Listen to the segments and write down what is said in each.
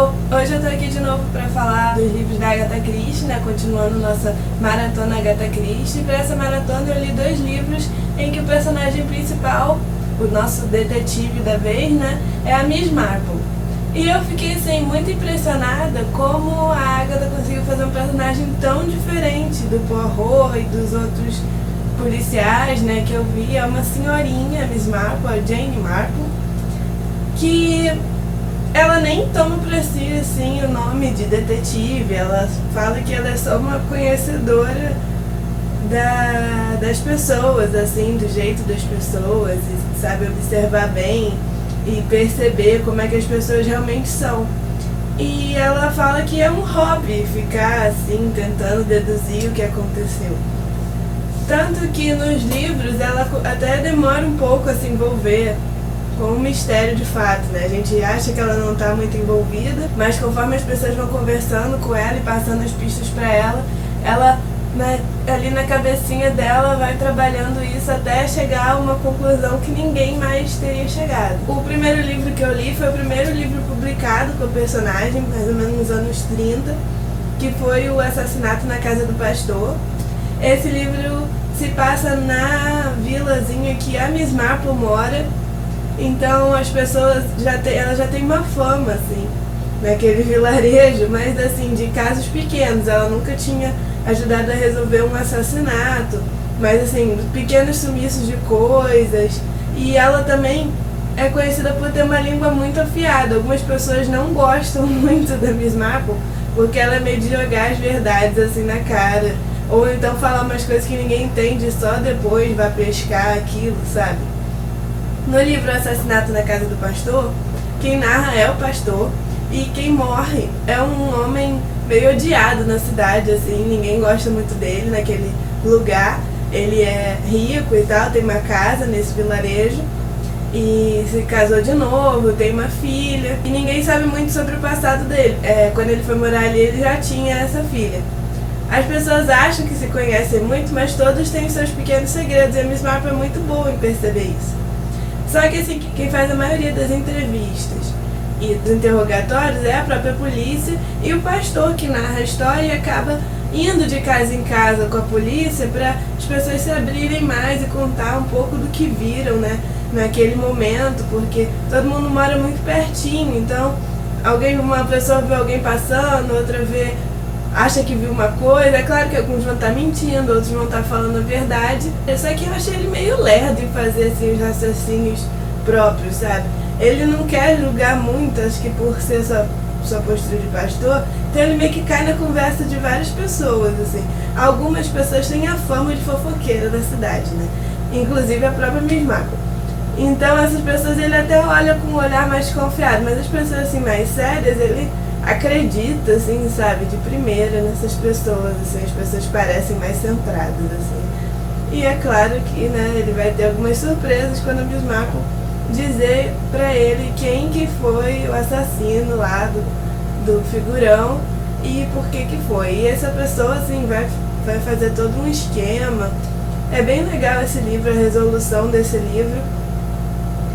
pessoal, hoje eu tô aqui de novo para falar dos livros da Agatha Christie, né? Continuando nossa maratona Agatha Christie. Para essa maratona eu li 2 livros em que o personagem principal, o nosso detetive da vez, né, é a Miss Marple. E eu fiquei assim muito impressionada como a Agatha conseguiu fazer um personagem tão diferente do Poirot e dos outros policiais, né, que eu vi. É uma senhorinha, a Miss Marple, a Jane Marple, que ela nem toma pra si assim o nome de detetive. Ela fala que ela é só uma conhecedora das pessoas, assim, do jeito das pessoas, e sabe observar bem e perceber como é que as pessoas realmente são. E ela fala que é um hobby ficar assim tentando deduzir o que aconteceu. Tanto que nos livros ela até demora um pouco a se envolver com o mistério de fato, né? A gente acha que ela não está muito envolvida, mas conforme as pessoas vão conversando com ela e passando as pistas para ela ali na cabecinha dela vai trabalhando isso até chegar a uma conclusão que ninguém mais teria chegado. O primeiro livro que eu li foi o primeiro livro publicado com o personagem, mais ou menos nos anos 30, que foi O Assassinato na Casa do Pastor. Esse livro se passa na vilazinha que a Miss Marple mora. Então as pessoas ela já tem uma fama assim naquele vilarejo, mas assim de casos pequenos. Ela nunca tinha ajudado a resolver um assassinato, mas assim pequenos sumiços de coisas. E ela também é conhecida por ter uma língua muito afiada. Algumas pessoas não gostam muito da Miss Marple porque ela é meio de jogar as verdades assim na cara, ou então falar umas coisas que ninguém entende, só depois vai pescar aquilo, sabe? No livro Assassinato na Casa do Pastor, quem narra é o pastor, e quem morre é um homem meio odiado na cidade, assim, ninguém gosta muito dele naquele lugar. Ele é rico e tal, tem uma casa nesse vilarejo, e se casou de novo, tem uma filha, e ninguém sabe muito sobre o passado dele. Quando ele foi morar ali, ele já tinha essa filha. As pessoas acham que se conhecem muito, mas todos têm seus pequenos segredos, e a Miss Marple é muito boa em perceber isso. Só que assim, quem faz a maioria das entrevistas e dos interrogatórios é a própria polícia, e o pastor que narra a história e acaba indo de casa em casa com a polícia para as pessoas se abrirem mais e contar um pouco do que viram, né, naquele momento, porque todo mundo mora muito pertinho. Então uma pessoa vê alguém passando, outra acha que viu uma coisa. É claro que alguns vão estar mentindo, outros vão estar falando a verdade. Só que eu achei ele meio lerdo em fazer assim, os raciocínios próprios, sabe? Ele não quer julgar muito, acho que por ser sua postura de pastor, então ele meio que cai na conversa de várias pessoas, assim. Algumas pessoas têm a fama de fofoqueira da cidade, né? Inclusive a própria Miss Marple. Então essas pessoas ele até olha com um olhar mais desconfiado, mas as pessoas assim mais sérias, ele acredita, assim, sabe, de primeira nessas pessoas, assim, as pessoas parecem mais centradas, assim. E é claro que, né, ele vai ter algumas surpresas quando a Miss Marple dizer pra ele quem que foi o assassino lá do figurão e por que foi. E essa pessoa, assim, vai fazer todo um esquema. É bem legal esse livro, a resolução desse livro.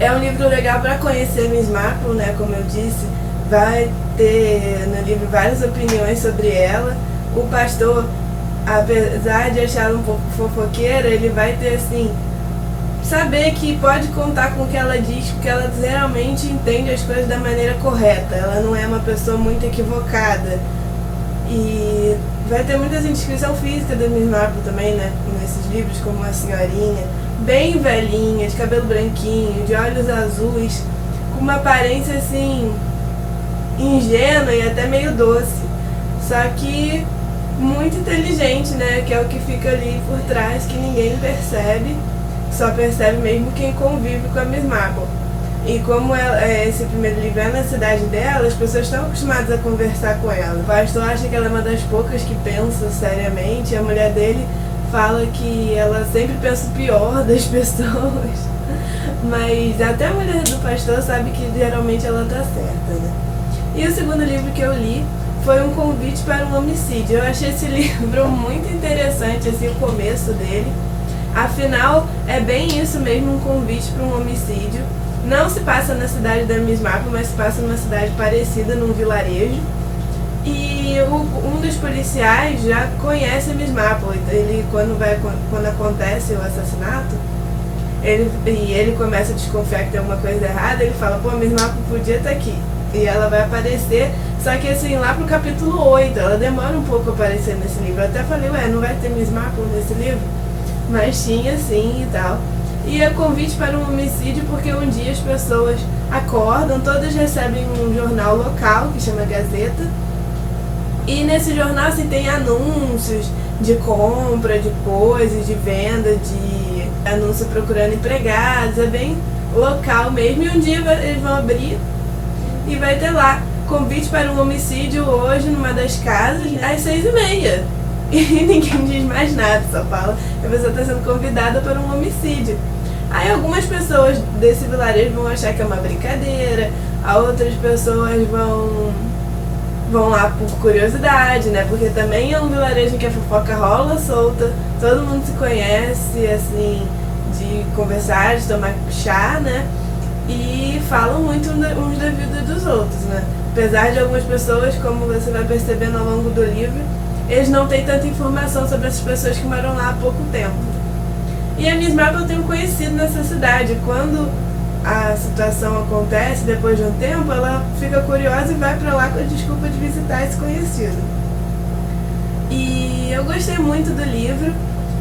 É um livro legal para conhecer a Miss Marple, né, como eu disse. Vai ter no livro várias opiniões sobre ela. O pastor, apesar de achá-la um pouco fofoqueira, ele vai ter assim, saber que pode contar com o que ela diz, porque ela realmente entende as coisas da maneira correta. Ela não é uma pessoa muito equivocada. E vai ter muita descrição física da Miss Marple também, né, nesses livros, como uma senhorinha bem velhinha, de cabelo branquinho, de olhos azuis, com uma aparência assim ingênua e até meio doce, só que muito inteligente, né, que é o que fica ali por trás, que ninguém percebe, só percebe mesmo quem convive com a Miss Marple. E como esse primeiro livro é na cidade dela, as pessoas estão acostumadas a conversar com ela. O pastor acha que ela é uma das poucas que pensa seriamente, e a mulher dele fala que ela sempre pensa o pior das pessoas, mas até a mulher do pastor sabe que geralmente ela tá certa, né? E o segundo livro que eu li foi Um Convite para um Homicídio. Eu achei esse livro muito interessante, assim, o começo dele. Afinal, é bem isso mesmo, um convite para um homicídio. Não se passa na cidade da Miss Marple, mas se passa numa cidade parecida, num vilarejo. E um dos policiais já conhece a Miss Marple. Ele, quando acontece o assassinato, ele começa a desconfiar que tem alguma coisa errada. Ele fala, pô, a Miss Marple podia estar aqui. E ela vai aparecer, só que assim, lá pro capítulo 8, ela demora um pouco a aparecer nesse livro. Eu até falei, ué, não vai ter Miss Marple nesse livro? Mas tinha sim e tal. E é convite para um homicídio porque um dia as pessoas acordam, todas recebem um jornal local que chama Gazeta. E nesse jornal assim, tem anúncios de compra de coisas, de venda, de anúncio procurando empregados, é bem local mesmo. E um dia eles vão abrir e vai ter lá, convite para um homicídio hoje numa das casas às 6h30. E ninguém diz mais nada, só fala que a pessoa está sendo convidada para um homicídio. Aí algumas pessoas desse vilarejo vão achar que é uma brincadeira, outras pessoas vão lá por curiosidade, né? Porque também é um vilarejo que a fofoca rola solta, todo mundo se conhece, assim, de conversar, de tomar chá, né? E falam muito uns da vida dos outros, né? Apesar de algumas pessoas, como você vai percebendo ao longo do livro, eles não têm tanta informação sobre essas pessoas que moram lá há pouco tempo. E a Miss Marple eu tenho conhecido nessa cidade. Quando a situação acontece, depois de um tempo, ela fica curiosa e vai pra lá com a desculpa de visitar esse conhecido. E eu gostei muito do livro.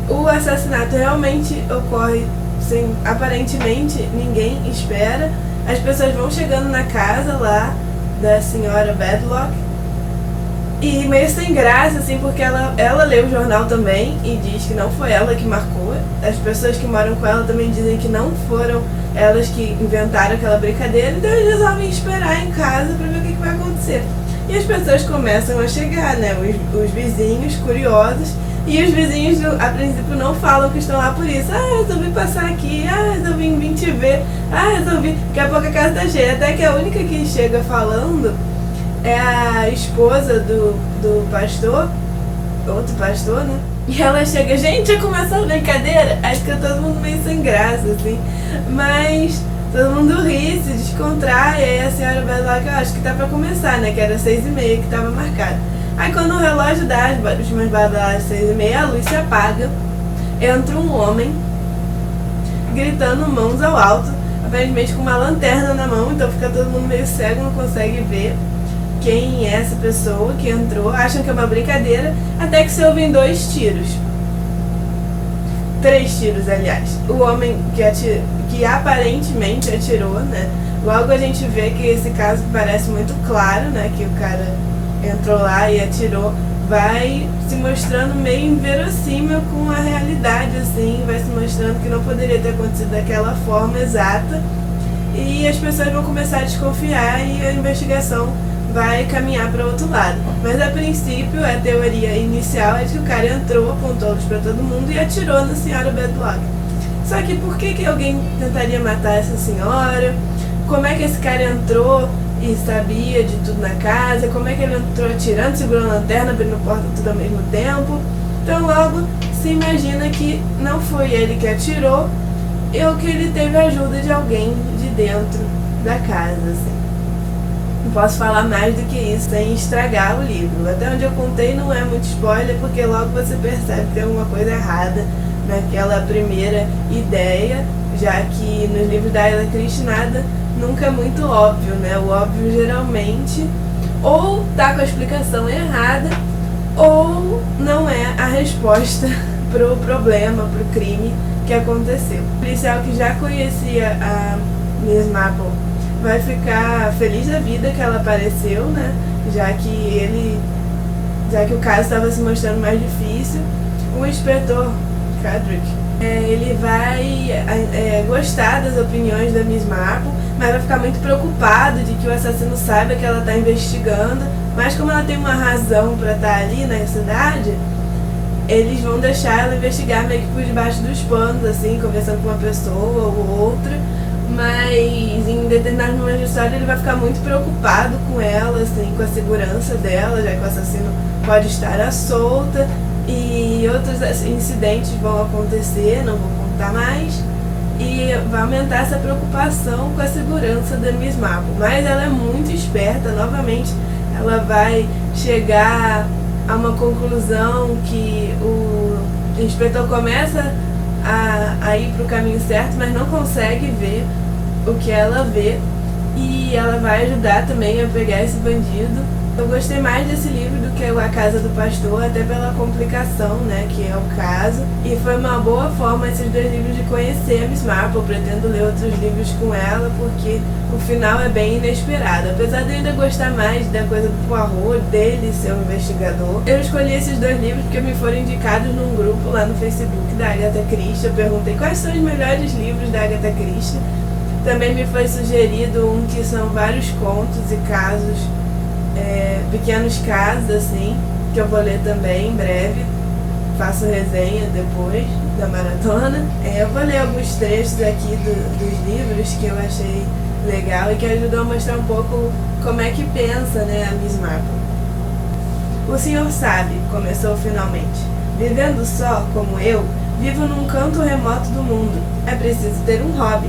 O assassinato realmente ocorre sem, aparentemente, ninguém espera. As pessoas vão chegando na casa lá da senhora Bedlock e meio sem graça, assim, porque ela lê o jornal também e diz que não foi ela que marcou. As pessoas que moram com ela também dizem que não foram elas que inventaram aquela brincadeira, então eles resolvem esperar em casa pra ver o que vai acontecer. E as pessoas começam a chegar, né, os vizinhos curiosos, e os vizinhos a princípio não falam que estão lá por isso. Ah, resolvi passar aqui, resolvi vir te ver, resolvi, daqui a pouco a casa tá cheia. Até que a única que chega falando é a esposa do pastor, outro pastor, né? E ela chega, gente, já começou a brincadeira? Aí fica todo mundo meio sem graça, assim. Mas todo mundo ri, se descontrai, e aí a senhora vai lá, que eu acho que tá pra começar, né? Que era 6h30 que tava marcado. Aí quando o relógio dá as últimas badaladas 6h30, a luz se apaga, entra um homem gritando mãos ao alto, aparentemente com uma lanterna na mão, então fica todo mundo meio cego, não consegue ver quem é essa pessoa que entrou, acham que é uma brincadeira, até que se ouvem 2 tiros. 3 tiros, aliás. O homem que aparentemente atirou, né? Logo a gente vê que esse caso parece muito claro, né? Que o cara entrou lá e atirou, vai se mostrando meio inverossímil com a realidade, assim, vai se mostrando que não poderia ter acontecido daquela forma exata, e as pessoas vão começar a desconfiar e a investigação vai caminhar para outro lado. Mas a princípio a teoria inicial é de que o cara entrou, apontou luz para todo mundo e atirou na senhora Bedlock. Só que por que alguém tentaria matar essa senhora? Como é que esse cara entrou e sabia de tudo na casa? Como é que ele entrou atirando, segurando a lanterna, abrindo a porta tudo ao mesmo tempo? Então logo se imagina que não foi ele que atirou, ou que ele teve a ajuda de alguém de dentro da casa, assim. Não posso falar mais do que isso sem estragar o livro. Até onde eu contei não é muito spoiler, porque logo você percebe que tem alguma coisa errada naquela primeira ideia, já que nos livros da Agatha Christie nada nunca é muito óbvio, né? O óbvio geralmente ou tá com a explicação errada ou não é a resposta pro problema, pro crime que aconteceu. O policial que já conhecia a Miss Marple vai ficar feliz da vida que ela apareceu, né? Já que o caso estava se mostrando mais difícil. O inspetor Cadrick, ele vai gostar das opiniões da Miss Marple, mas vai ficar muito preocupado de que o assassino saiba que ela está investigando. Mas como ela tem uma razão para estar ali na cidade, eles vão deixar ela investigar meio que por debaixo dos panos, assim, conversando com uma pessoa ou outra. Mas em determinados momentos da história ele vai ficar muito preocupado com ela, assim, com a segurança dela, já que o assassino pode estar à solta e outros incidentes vão acontecer, não vou contar mais. e vai aumentar essa preocupação com a segurança da Miss Marple. Mas ela é muito esperta, novamente ela vai chegar a uma conclusão que o inspetor começa a ir para o caminho certo, mas não consegue ver o que ela vê, e ela vai ajudar também a pegar esse bandido. Eu gostei mais desse livro do que A Casa do Pastor, até pela complicação, né, que é o caso. E foi uma boa forma esses dois livros de conhecer a Miss Marple. Pretendo ler outros livros com ela, porque o final é bem inesperado. Apesar de eu ainda gostar mais da coisa do Poirot, dele ser um investigador, eu escolhi esses dois livros porque me foram indicados num grupo lá no Facebook da Agatha Christie. Eu perguntei quais são os melhores livros da Agatha Christie. Também me foi sugerido um que são vários contos e casos, pequenos casos assim, que eu vou ler também em breve. Faço resenha depois da maratona. Eu vou ler alguns trechos aqui dos livros que eu achei legal e que ajudou a mostrar um pouco como é que pensa, né, a Miss Marple. O senhor sabe, começou finalmente, vivendo só, como eu, vivo num canto remoto do mundo. É preciso ter um hobby.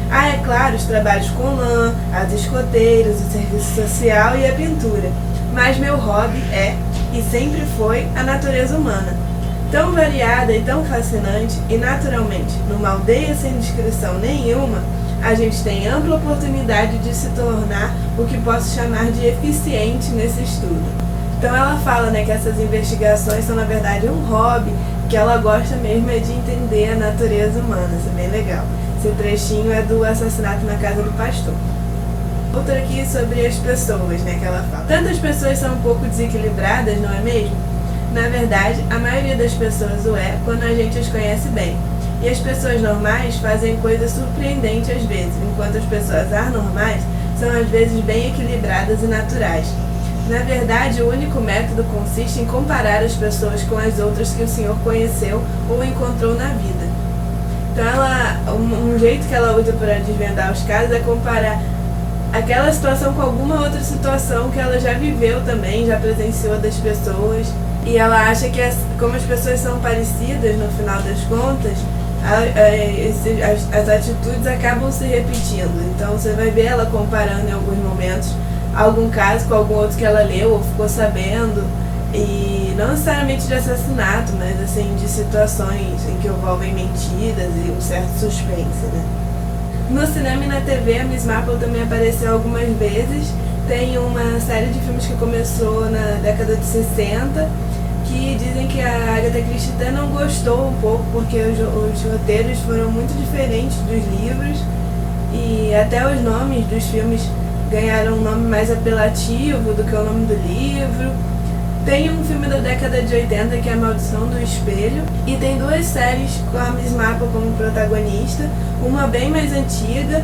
É claro, os trabalhos com lã, as escoteiras, o serviço social e a pintura. Mas meu hobby é, e sempre foi, a natureza humana. Tão variada e tão fascinante, e naturalmente, numa aldeia sem descrição nenhuma, a gente tem ampla oportunidade de se tornar o que posso chamar de eficiente nesse estudo. Então ela fala, né, que essas investigações são na verdade um hobby, que ela gosta mesmo de entender a natureza humana. Isso é bem legal. Esse trechinho é do Assassinato na Casa do Pastor. Outra aqui sobre as pessoas, né, que ela fala. Tantas pessoas são um pouco desequilibradas, não é mesmo? Na verdade, a maioria das pessoas o é quando a gente as conhece bem. E as pessoas normais fazem coisas surpreendentes às vezes, enquanto as pessoas anormais são às vezes bem equilibradas e naturais. Na verdade, o único método consiste em comparar as pessoas com as outras que o senhor conheceu ou encontrou na vida. Então um jeito que ela usa para desvendar os casos é comparar aquela situação com alguma outra situação que ela já viveu também, já presenciou das pessoas. E ela acha que como as pessoas são parecidas no final das contas, as atitudes acabam se repetindo. Então você vai ver ela comparando em alguns momentos algum caso com algum outro que ela leu ou ficou sabendo, e não necessariamente de assassinato, mas assim, de situações em que envolvem mentiras e um certo suspense, né? No cinema e na TV, a Miss Marple também apareceu algumas vezes. Tem uma série de filmes que começou na década de 60, que dizem que a Agatha Christie até não gostou um pouco, porque os roteiros foram muito diferentes dos livros, e até os nomes dos filmes ganharam um nome mais apelativo do que o nome do livro. Tem um filme da década de 80 que é A Maldição do Espelho, e tem duas séries com a Miss Marple como protagonista, uma bem mais antiga,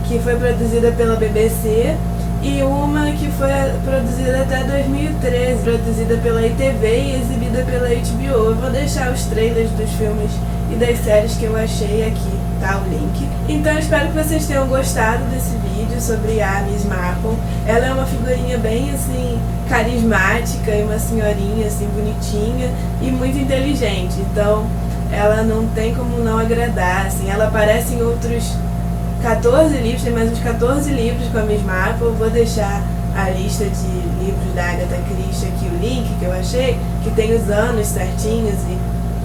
que foi produzida pela BBC, e uma que foi produzida até 2013, produzida pela ITV e exibida pela HBO. Eu vou deixar os trailers dos filmes e das séries que eu achei aqui, tá? O link. Então eu espero que vocês tenham gostado desse vídeo sobre a Miss Marple. Ela é uma figurinha bem assim carismática e uma senhorinha assim bonitinha e muito inteligente. Então ela não tem como não agradar, assim. Ela aparece em outros 14 livros, tem mais uns 14 livros com a Miss Marple. Eu vou deixar a lista de livros da Agatha Christie aqui, o link que eu achei, que tem os anos certinhos e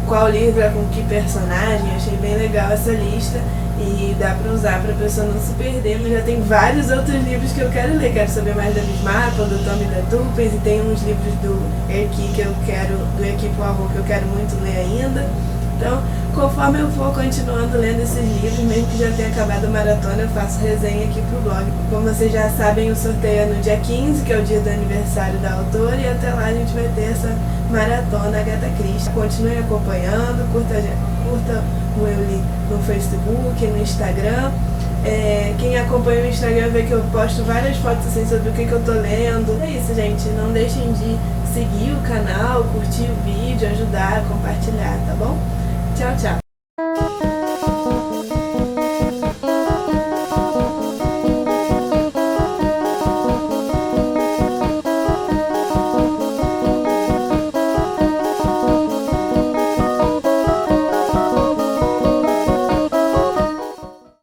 qual livro é com que personagem. Achei bem legal essa lista e dá pra usar pra pessoa não se perder. Mas já tem vários outros livros que eu quero ler. Quero saber mais da Miss Marple, do Tommy da Tuppence, e tem uns livros do Hercule que eu quero, do Hercule Poirot, que eu quero muito ler ainda. Então, conforme eu for continuando lendo esses livros, mesmo que já tenha acabado a maratona, eu faço resenha aqui pro blog. Como vocês já sabem, o sorteio é no dia 15, que é o dia do aniversário da autora, e até lá a gente vai ter essa maratona Agatha Christie. Continue acompanhando, curta o Eu no Facebook, no Instagram. Quem acompanha o Instagram vê que eu posto várias fotos assim sobre o que eu tô lendo. É isso, gente. Não deixem de seguir o canal, curtir o vídeo, ajudar, compartilhar, tá bom? Tchau, tchau.